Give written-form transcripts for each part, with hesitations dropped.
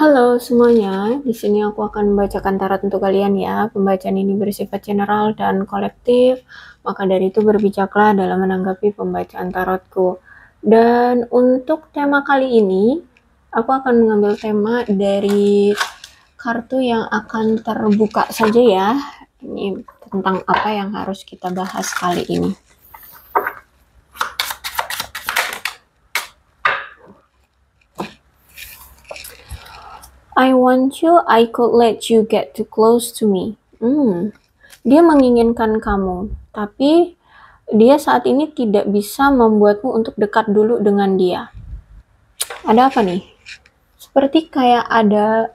Halo semuanya, di sini aku akan membacakan tarot untuk kalian ya. Pembacaan ini bersifat general dan kolektif, maka dari itu berbijaklah dalam menanggapi pembacaan tarotku. Dan untuk tema kali ini, aku akan mengambil tema dari kartu yang akan terbuka saja ya. Ini tentang apa yang harus kita bahas kali ini. I want you, I could let you get too close to me. Dia menginginkan kamu, tapi dia saat ini tidak bisa membuatmu untuk dekat dulu dengan dia. Ada apa nih? Seperti kayak ada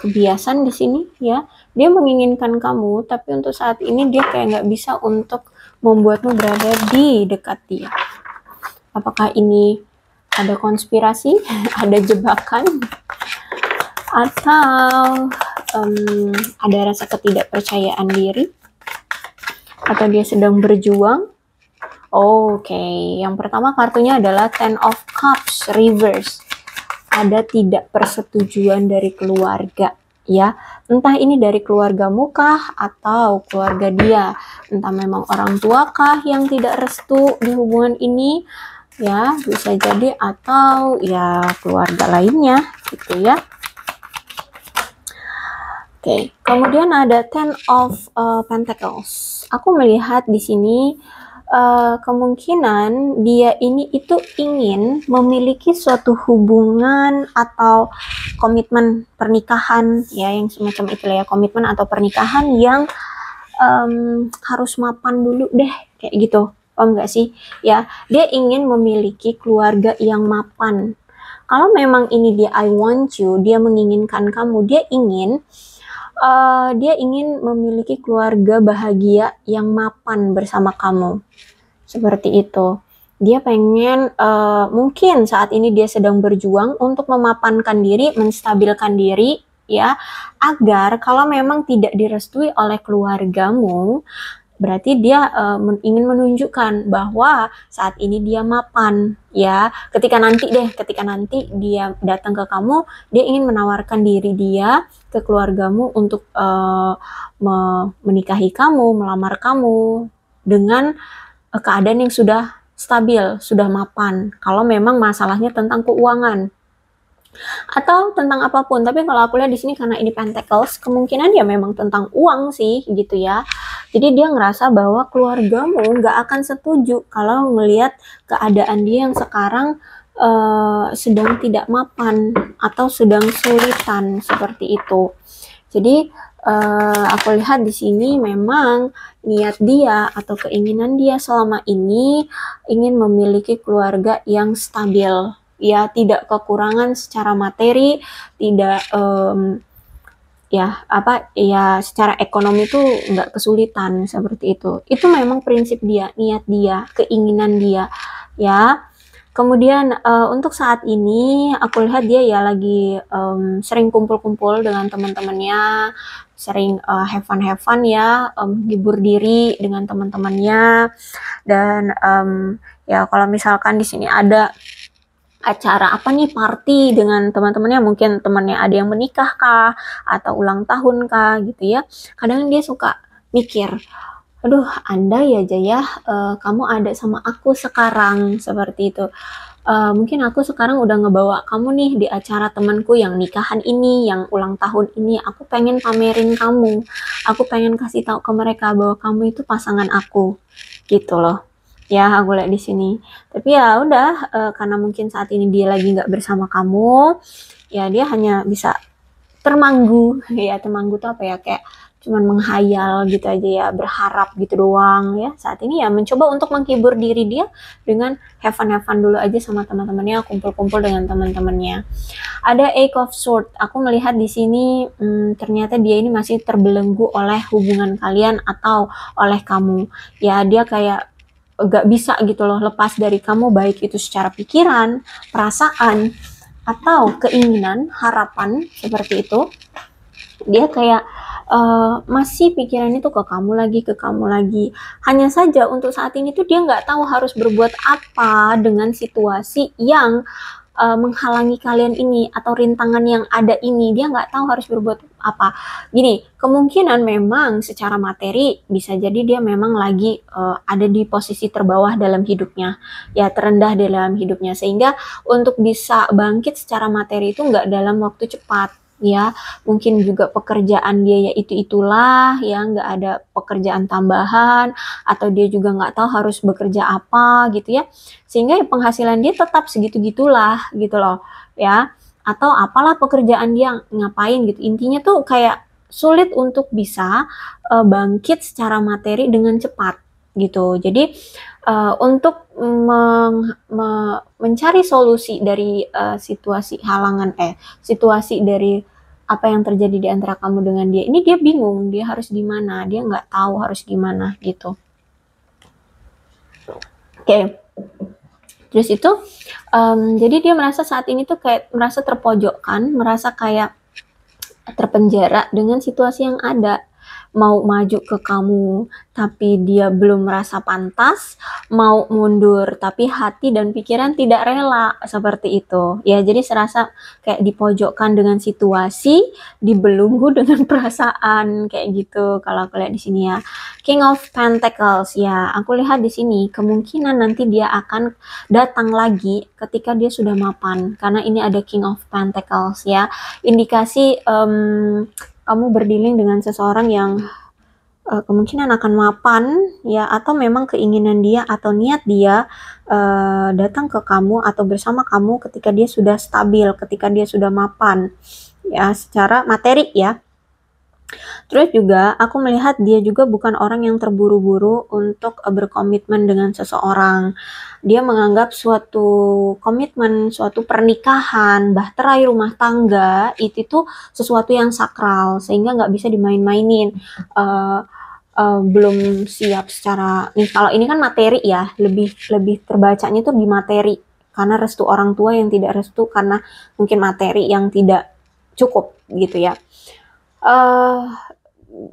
kebiasaan di sini ya. Dia menginginkan kamu, tapi untuk saat ini dia kayak nggak bisa untuk membuatmu berada di dekat dia. Apakah ini ada konspirasi, ada jebakan, atau ada rasa ketidakpercayaan diri, atau dia sedang berjuang? Oke, yang pertama kartunya adalah Ten of Cups reverse. Ada tidak persetujuan dari keluarga ya, entah ini dari keluargamu kah atau keluarga dia, entah memang orang tua kah yang tidak restu di hubungan ini ya, bisa jadi, atau ya keluarga lainnya gitu ya. Oke, kemudian ada Ten of Pentacles. Aku melihat di sini kemungkinan dia ini itu ingin memiliki suatu hubungan atau komitmen pernikahan ya, yang semacam itu ya, komitmen atau pernikahan yang harus mapan dulu deh, kayak gitu. Oh enggak sih ya, dia ingin memiliki keluarga yang mapan. Kalau memang ini dia I want you, dia menginginkan kamu, dia ingin memiliki keluarga bahagia yang mapan bersama kamu. Seperti itu. Dia pengen, mungkin saat ini dia sedang berjuang untuk memapankan diri, menstabilkan diri, ya, agar kalau memang tidak direstui oleh keluargamu, berarti dia ingin menunjukkan bahwa saat ini dia mapan ya. Ketika nanti dia datang ke kamu, dia ingin menawarkan diri dia ke keluargamu untuk menikahi kamu, melamar kamu dengan keadaan yang sudah stabil, sudah mapan. Kalau memang masalahnya tentang keuangan atau tentang apapun, tapi kalau aku lihat di sini karena ini Pentacles, kemungkinan ya memang tentang uang sih gitu ya. Jadi dia ngerasa bahwa keluargamu nggak akan setuju kalau melihat keadaan dia yang sekarang sedang tidak mapan atau sedang sulitan seperti itu. Jadi aku lihat di sini memang niat dia atau keinginan dia selama ini ingin memiliki keluarga yang stabil. Ya, tidak kekurangan secara materi, tidak secara ekonomi tuh nggak kesulitan seperti itu. Itu memang prinsip dia, niat dia, keinginan dia ya. Kemudian untuk saat ini aku lihat dia ya lagi sering kumpul-kumpul dengan teman-temannya, sering have fun ya, hibur diri dengan teman-temannya. Dan ya kalau misalkan di sini ada acara apa nih, party dengan teman-temannya, mungkin temannya ada yang menikah kah atau ulang tahun kah gitu ya, kadang dia suka mikir, aduh andai aja ya kamu ada sama aku sekarang, seperti itu. Mungkin aku sekarang udah ngebawa kamu nih di acara temanku yang nikahan ini, yang ulang tahun ini, aku pengen pamerin kamu, aku pengen kasih tahu ke mereka bahwa kamu itu pasangan aku gitu loh ya. Aku lihat di sini, tapi ya udah, karena mungkin saat ini dia lagi nggak bersama kamu ya, dia hanya bisa termanggu ya. Termanggu tuh apa ya, kayak cuman menghayal gitu aja ya, berharap gitu doang ya. Saat ini ya mencoba untuk menghibur diri dia dengan have fun dulu aja sama teman-temannya, kumpul-kumpul dengan teman-temannya. Ada Eight of Swords. Aku melihat di sini ternyata dia ini masih terbelenggu oleh hubungan kalian atau oleh kamu ya. Dia kayak gak bisa gitu loh lepas dari kamu, baik itu secara pikiran, perasaan, atau keinginan, harapan, seperti itu. Dia kayak masih pikirannya tuh ke kamu lagi. Hanya saja untuk saat ini tuh dia nggak tahu harus berbuat apa dengan situasi yang menghalangi kalian ini atau rintangan yang ada ini, dia nggak tahu harus berbuat apa. Gini, kemungkinan memang secara materi bisa jadi dia memang lagi ada di posisi terbawah dalam hidupnya, ya terendah dalam hidupnya, sehingga untuk bisa bangkit secara materi itu nggak dalam waktu cepat. Ya, mungkin juga pekerjaan dia ya itulah, ya nggak ada pekerjaan tambahan, atau dia juga nggak tahu harus bekerja apa gitu ya, sehingga ya penghasilan dia tetap segitu-gitulah gitu loh ya, atau apalah pekerjaan dia ngapain gitu, intinya tuh kayak sulit untuk bisa bangkit secara materi dengan cepat gitu. Jadi untuk mencari solusi dari situasi halangan situasi dari apa yang terjadi di antara kamu dengan dia ini, dia bingung dia harus gimana, dia nggak tahu harus gimana gitu. Oke. Terus itu jadi dia merasa saat ini tuh kayak merasa terpojokkan, merasa kayak terpenjara dengan situasi yang ada. Mau maju ke kamu tapi dia belum merasa pantas, mau mundur tapi hati dan pikiran tidak rela, seperti itu ya. Jadi serasa kayak dipojokkan dengan situasi, dibelenggu dengan perasaan kayak gitu. Kalau aku lihat di sini ya, King of Pentacles ya, aku lihat di sini kemungkinan nanti dia akan datang lagi ketika dia sudah mapan, karena ini ada King of Pentacles ya, indikasi kamu berdealing dengan seseorang yang kemungkinan akan mapan ya, atau memang keinginan dia atau niat dia datang ke kamu atau bersama kamu ketika dia sudah stabil, ketika dia sudah mapan ya secara materi ya. Terus juga aku melihat dia juga bukan orang yang terburu-buru untuk berkomitmen dengan seseorang. Dia menganggap suatu komitmen, suatu pernikahan, bahterai rumah tangga itu tuh sesuatu yang sakral, sehingga nggak bisa dimain-mainin. Belum siap secara kalau ini kan materi ya, lebih terbacanya tuh di materi, karena restu orang tua yang tidak restu karena mungkin materi yang tidak cukup gitu ya.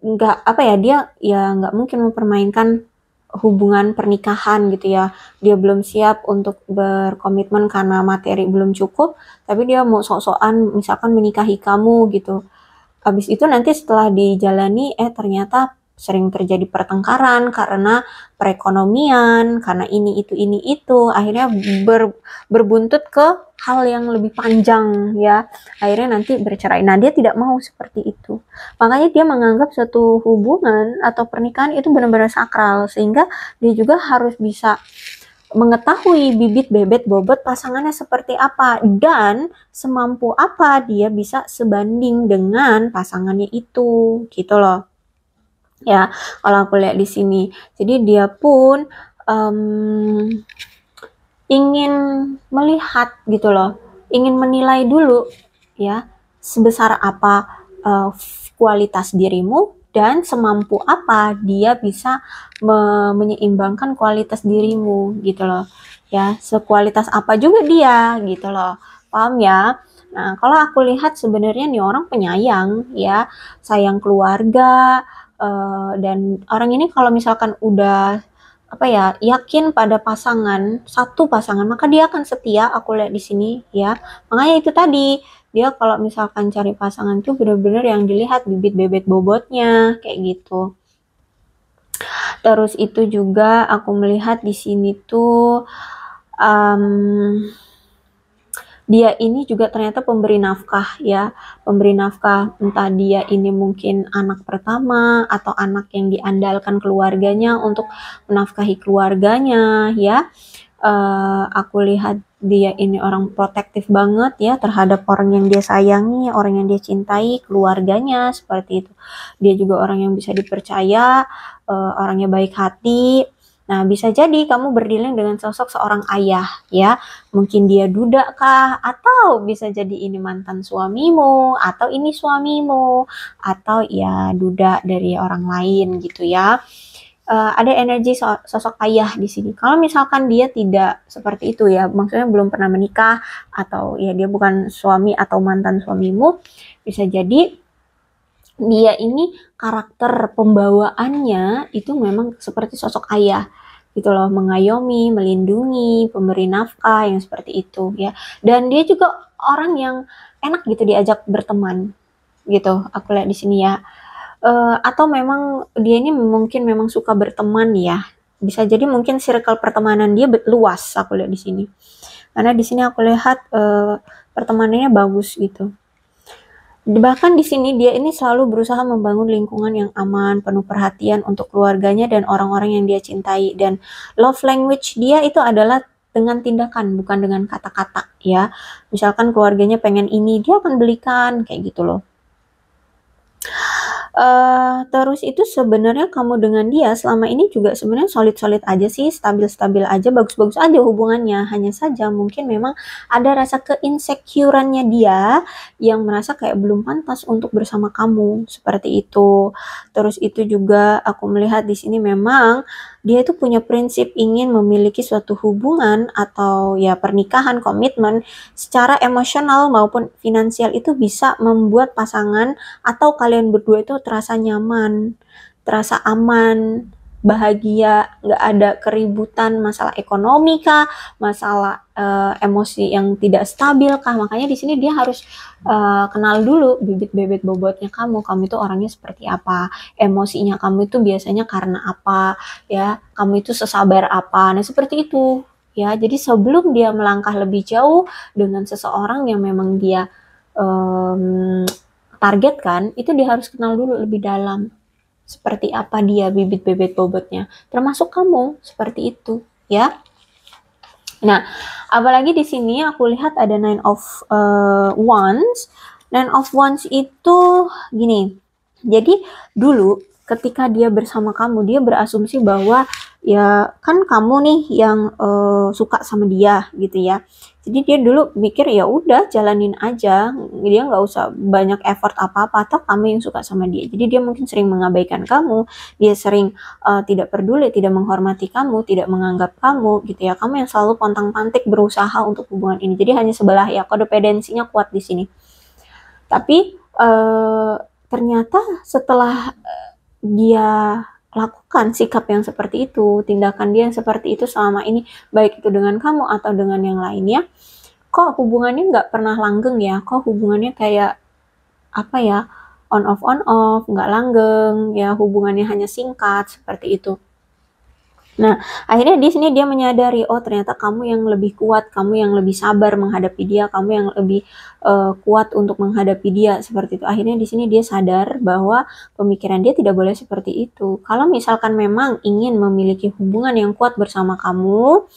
Nggak apa ya, dia ya nggak mungkin mempermainkan hubungan pernikahan gitu ya. Dia belum siap untuk berkomitmen karena materi belum cukup, tapi dia mau sok-sokan misalkan menikahi kamu gitu. Habis itu nanti setelah dijalani ternyata sering terjadi pertengkaran karena perekonomian, karena ini itu, akhirnya berbuntut ke hal yang lebih panjang ya, akhirnya nanti bercerai. Nah, dia tidak mau seperti itu, makanya dia menganggap suatu hubungan atau pernikahan itu benar-benar sakral, sehingga dia juga harus bisa mengetahui bibit bebet bobot pasangannya seperti apa, dan semampu apa dia bisa sebanding dengan pasangannya itu gitu loh ya. Kalau aku lihat di sini, jadi dia pun ingin melihat gitu loh, ingin menilai dulu ya, sebesar apa kualitas dirimu dan semampu apa dia bisa menyeimbangkan kualitas dirimu gitu loh ya, sekualitas apa juga dia gitu loh, paham ya. Nah, kalau aku lihat sebenarnya nih orang penyayang ya, sayang keluarga, dan orang ini kalau misalkan udah apa ya, yakin pada pasangan, satu pasangan, maka dia akan setia, aku lihat di sini ya. Makanya itu tadi, dia kalau misalkan cari pasangan tuh bener-bener yang dilihat bibit bebet bobotnya kayak gitu. Terus itu juga aku melihat di sini tuh dia ini juga ternyata pemberi nafkah ya, pemberi nafkah, entah dia ini mungkin anak pertama atau anak yang diandalkan keluarganya untuk menafkahi keluarganya ya. Aku lihat dia ini orang protektif banget ya terhadap orang yang dia sayangi, orang yang dia cintai, keluarganya seperti itu. Dia juga orang yang bisa dipercaya, orangnya baik hati. Nah, bisa jadi kamu berdealing dengan sosok seorang ayah ya. Mungkin dia duda kah, atau bisa jadi ini mantan suamimu, atau ini suamimu, atau ya duda dari orang lain gitu ya. Ada energi sosok ayah di sini. Kalau misalkan dia tidak seperti itu ya, maksudnya belum pernah menikah atau ya dia bukan suami atau mantan suamimu, bisa jadi dia ini karakter pembawaannya itu memang seperti sosok ayah gitu loh, mengayomi, melindungi, pemberi nafkah yang seperti itu ya. Dan dia juga orang yang enak gitu diajak berteman gitu. Aku lihat di sini ya. Atau memang dia ini mungkin memang suka berteman ya. Bisa jadi mungkin circle pertemanan dia luas, aku lihat di sini. Karena di sini aku lihat pertemanannya bagus gitu. Bahkan di sini dia ini selalu berusaha membangun lingkungan yang aman, penuh perhatian untuk keluarganya dan orang-orang yang dia cintai. Dan love language dia itu adalah dengan tindakan, bukan dengan kata-kata ya. Misalkan keluarganya pengen ini, dia akan belikan, kayak gitu loh. Terus itu sebenarnya kamu dengan dia selama ini juga sebenarnya solid-solid aja sih, stabil-stabil aja, bagus-bagus aja hubungannya. Hanya saja mungkin memang ada rasa keinsecurannya dia yang merasa kayak belum pantas untuk bersama kamu, seperti itu. Terus itu juga aku melihat di sini memang dia itu punya prinsip ingin memiliki suatu hubungan atau ya pernikahan, komitmen secara emosional maupun finansial itu bisa membuat pasangan atau kalian berdua itu terasa nyaman, terasa aman, bahagia, nggak ada keributan masalah ekonomi kah, masalah emosi yang tidak stabil kah. Makanya di sini dia harus kenal dulu bibit-bibit bobotnya kamu itu orangnya seperti apa, emosinya kamu itu biasanya karena apa, ya, kamu itu sesabar apa. Nah, seperti itu. Ya, jadi sebelum dia melangkah lebih jauh dengan seseorang yang memang dia targetkan, itu dia harus kenal dulu lebih dalam. Seperti apa dia bibit-bibit bobotnya. Termasuk kamu, seperti itu, ya. Nah, apalagi di sini aku lihat ada Nine of Wands. Nine of Wands itu gini. Jadi dulu ketika dia bersama kamu, dia berasumsi bahwa ya kan kamu nih yang suka sama dia gitu ya. Jadi dia dulu mikir ya udah jalanin aja, dia nggak usah banyak effort apa-apa, atau kamu yang suka sama dia. Jadi dia mungkin sering mengabaikan kamu, dia sering tidak peduli, tidak menghormati kamu, tidak menganggap kamu gitu ya. Kamu yang selalu pontang-panting berusaha untuk hubungan ini. Jadi hanya sebelah ya, kodependensinya kuat di sini. Tapi ternyata setelah dia lakukan sikap yang seperti itu, tindakan dia yang seperti itu selama ini, baik itu dengan kamu atau dengan yang lainnya, kok hubungannya nggak pernah langgeng ya, kok hubungannya kayak apa ya, on off, nggak langgeng ya, hubungannya hanya singkat, seperti itu. Nah, akhirnya di sini dia menyadari, oh ternyata kamu yang lebih kuat, kamu yang lebih sabar menghadapi dia, kamu yang lebih kuat untuk menghadapi dia, seperti itu. Akhirnya di sini dia sadar bahwa pemikiran dia tidak boleh seperti itu. Kalau misalkan memang ingin memiliki hubungan yang kuat bersama kamu,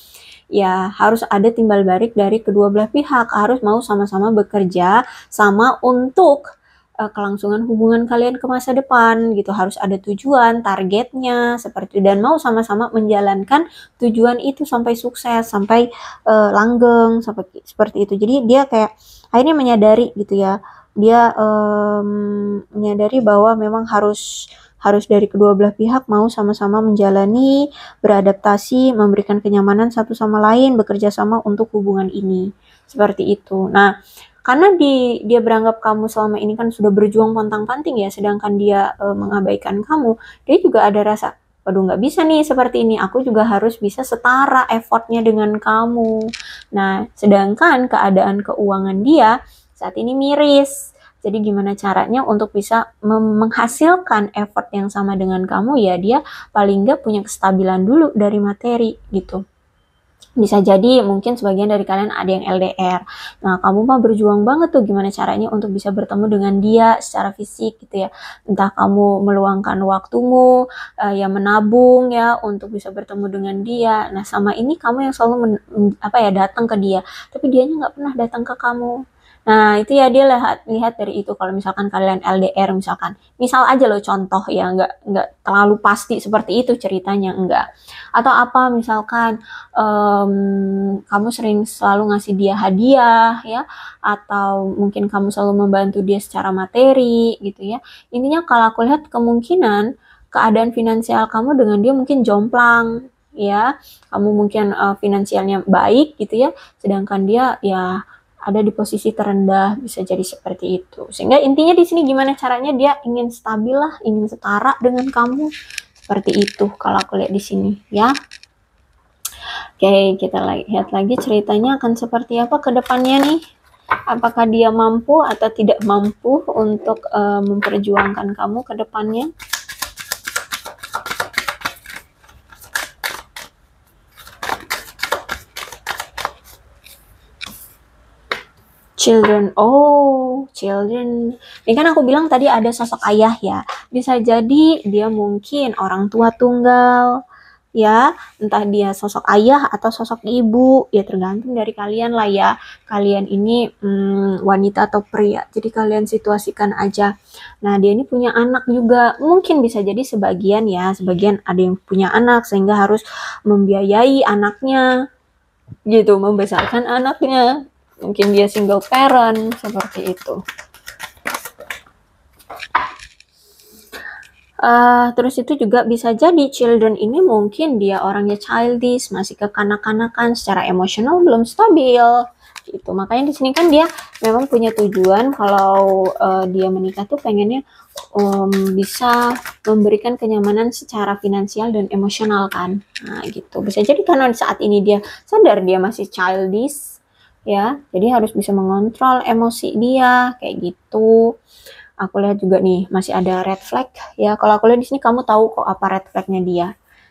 ya harus ada timbal balik dari kedua belah pihak, harus mau sama-sama bekerja sama untuk kelangsungan hubungan kalian ke masa depan gitu. Harus ada tujuan, targetnya seperti itu, dan mau sama-sama menjalankan tujuan itu sampai sukses, sampai langgeng, sampai seperti itu. Jadi dia kayak akhirnya menyadari gitu ya. Dia menyadari bahwa memang harus dari kedua belah pihak mau sama-sama menjalani, beradaptasi, memberikan kenyamanan satu sama lain, bekerja sama untuk hubungan ini. Seperti itu. Nah, karena dia beranggap kamu selama ini kan sudah berjuang pontang-panting ya, sedangkan dia mengabaikan kamu, dia juga ada rasa, waduh nggak bisa nih seperti ini, aku juga harus bisa setara effortnya dengan kamu. Nah, sedangkan keadaan keuangan dia saat ini miris. Jadi gimana caranya untuk bisa menghasilkan effort yang sama dengan kamu, ya dia paling nggak punya kestabilan dulu dari materi gitu. Bisa jadi mungkin sebagian dari kalian ada yang LDR. Nah, kamu mah berjuang banget tuh gimana caranya untuk bisa bertemu dengan dia secara fisik gitu ya. Entah kamu meluangkan waktumu, ya menabung ya untuk bisa bertemu dengan dia. Nah, sama ini kamu yang selalu datang ke dia, tapi dianya nggak pernah datang ke kamu. Nah, itu ya dia lihat dari itu. Kalau misalkan kalian LDR misalkan, misal aja loh contoh ya, nggak terlalu pasti seperti itu ceritanya, enggak. Atau apa misalkan kamu sering selalu ngasih dia hadiah ya, atau mungkin kamu selalu membantu dia secara materi gitu ya. Intinya kalau aku lihat kemungkinan keadaan finansial kamu dengan dia mungkin jomplang ya. Kamu mungkin finansialnya baik gitu ya, sedangkan dia ya ada di posisi terendah, bisa jadi seperti itu. Sehingga intinya di sini gimana caranya dia ingin stabil lah, ingin setara dengan kamu. Seperti itu kalau aku lihat di sini ya. Oke, kita lihat lagi ceritanya akan seperti apa ke depannya nih. Apakah dia mampu atau tidak mampu untuk memperjuangkan kamu ke depannya? Children, oh, children. Ini kan aku bilang tadi ada sosok ayah ya. Bisa jadi dia mungkin orang tua tunggal, ya. Entah dia sosok ayah atau sosok ibu, ya tergantung dari kalian lah ya. Kalian ini wanita atau pria, jadi kalian situasikan aja. Nah, dia ini punya anak juga. Mungkin bisa jadi sebagian ya, sebagian ada yang punya anak sehingga harus membiayai anaknya, gitu, membesarkan anaknya. Mungkin dia single parent, seperti itu. Terus itu juga bisa jadi children ini mungkin dia orangnya childish, masih kekanak-kanakan, secara emosional belum stabil, gitu. Makanya di sini kan dia memang punya tujuan kalau dia menikah tuh pengennya bisa memberikan kenyamanan secara finansial dan emosional kan. Nah gitu. Bisa jadi karena saat ini dia sadar dia masih childish, ya, jadi harus bisa mengontrol emosi dia kayak gitu. Aku lihat juga nih masih ada red flag ya. Kalau aku lihat di sini kamu tahu kok apa red flagnya dia.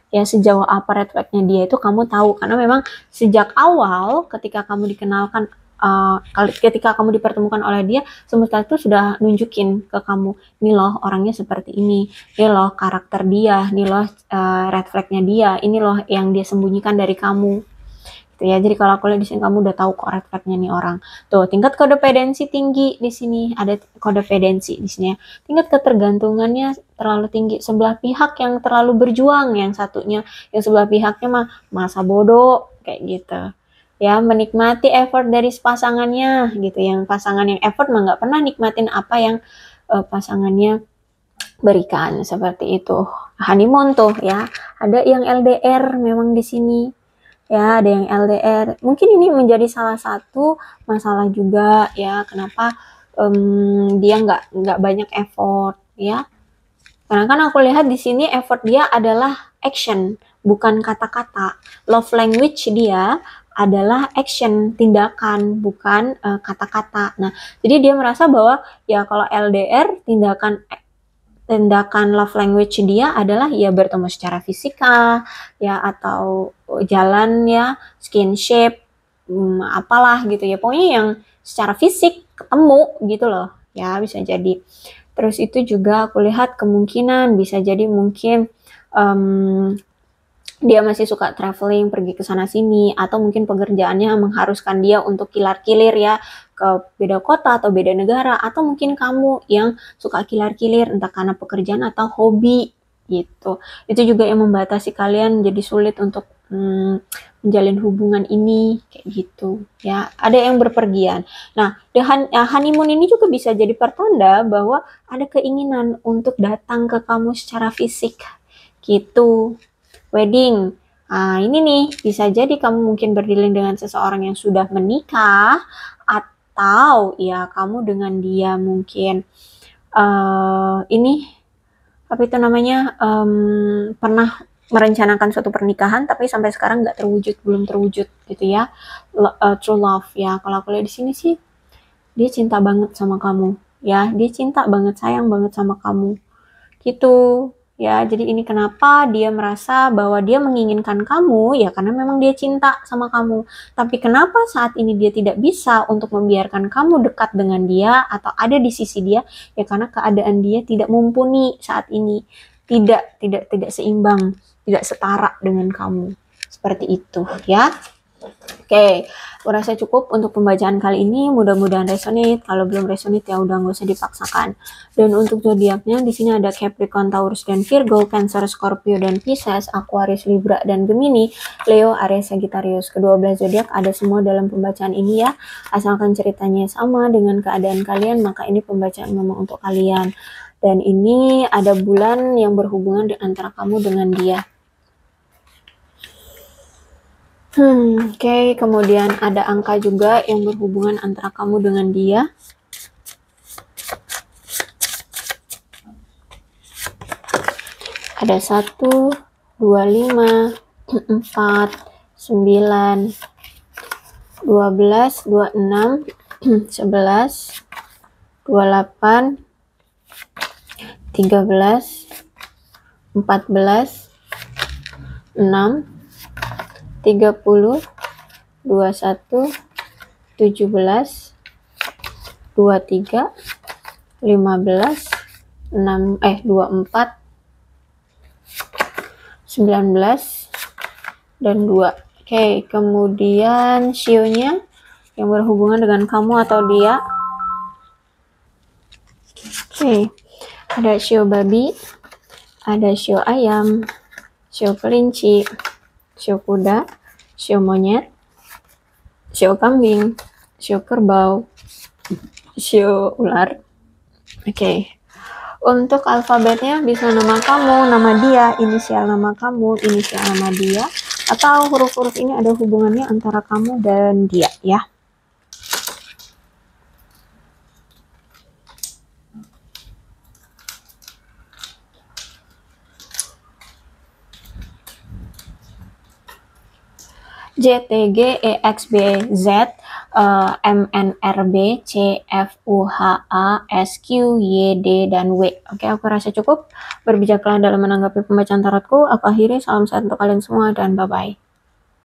Ya sejauh apa red flagnya dia itu kamu tahu karena memang sejak awal ketika kamu dikenalkan ketika kamu dipertemukan oleh dia, semesta itu sudah nunjukin ke kamu, ini loh orangnya seperti ini loh karakter dia, ini loh red flagnya dia, ini loh yang dia sembunyikan dari kamu. Gitu ya. Jadi kalau aku lihat di sini kamu udah tahu kok red flag-nya nih orang. Tuh, tingkat kodependensi tinggi di sini. Ada kodependensi di sini ya. Tingkat ketergantungannya terlalu tinggi. Sebelah pihak yang terlalu berjuang, yang satunya, yang sebelah pihaknya mah masa bodoh kayak gitu. Ya, menikmati effort dari pasangannya gitu. Yang pasangan yang effort mah nggak pernah nikmatin apa yang pasangannya berikan, seperti itu. Honeymoon tuh ya. Ada yang LDR memang di sini. Ya, ada yang LDR. Mungkin ini menjadi salah satu masalah juga ya, kenapa dia nggak banyak effort ya. Karena kan aku lihat di sini effort dia adalah action, bukan kata-kata. Love language dia adalah action, tindakan, bukan kata-kata. Nah, jadi dia merasa bahwa ya kalau LDR tindakan love language dia adalah ya bertemu secara fisika ya atau jalan ya skinship apalah gitu ya, pokoknya yang secara fisik ketemu gitu loh ya, bisa jadi. Terus itu juga aku lihat kemungkinan bisa jadi mungkin dia masih suka traveling, pergi ke sana sini, atau mungkin pekerjaannya mengharuskan dia untuk kilar-kilir ya ke beda kota atau beda negara, atau mungkin kamu yang suka kilar-kilir entah karena pekerjaan atau hobi gitu. Itu juga yang membatasi kalian jadi sulit untuk menjalin hubungan ini kayak gitu ya. Ada yang berpergian. Nah, honeymoon ini juga bisa jadi pertanda bahwa ada keinginan untuk datang ke kamu secara fisik gitu. Wedding. Nah, ini nih bisa jadi kamu mungkin berdealing dengan seseorang yang sudah menikah atau ya kamu dengan dia mungkin ini apa itu namanya pernah merencanakan suatu pernikahan tapi sampai sekarang nggak terwujud, belum terwujud gitu ya. True love ya. Kalau aku lihat di sini sih dia cinta banget sama kamu ya, dia cinta banget, sayang banget sama kamu gitu ya. Jadi ini kenapa dia merasa bahwa dia menginginkan kamu ya karena memang dia cinta sama kamu. Tapi kenapa saat ini dia tidak bisa untuk membiarkan kamu dekat dengan dia atau ada di sisi dia ya karena keadaan dia tidak mumpuni saat ini, tidak seimbang, tidak setara dengan kamu, seperti itu ya. Oke, aku rasa cukup untuk pembacaan kali ini. Mudah-mudahan resonate. Kalau belum resonate ya udah nggak usah dipaksakan. Dan untuk zodiaknya di sini ada Capricorn, Taurus dan Virgo, Cancer, Scorpio dan Pisces, Aquarius, Libra dan Gemini, Leo, Aries, Sagittarius. Kedua belas zodiak ada semua dalam pembacaan ini ya. Asalkan ceritanya sama dengan keadaan kalian, maka ini pembacaan memang untuk kalian. Dan ini ada bulan yang berhubungan antara kamu dengan dia. Oke, kemudian ada angka juga yang berhubungan antara kamu dengan dia. Ada 1, 2, 5, 4, 9, 12, 26, 11, 28, 13, 14, 6, 30, 21, 17, 23, 15, 24, 19, dan 2. Oke, kemudian shio-nya yang berhubungan dengan kamu atau dia. Oke, ada shio babi, ada shio ayam, shio kelinci, shio kuda, shio monyet, shio kambing, shio kerbau, shio ular. Oke. Untuk alfabetnya bisa nama kamu, nama dia, inisial nama kamu, inisial nama dia, atau huruf-huruf ini ada hubungannya antara kamu dan dia ya. J, T, G, E, X, B, Z, M, N, R, B, C, F, U, H, A, S, Q, Y, D, dan W. Oke, aku rasa cukup. Berbijaklah dalam menanggapi pembacaan tarotku. Aku akhiri, salam sehat untuk kalian semua, dan bye-bye.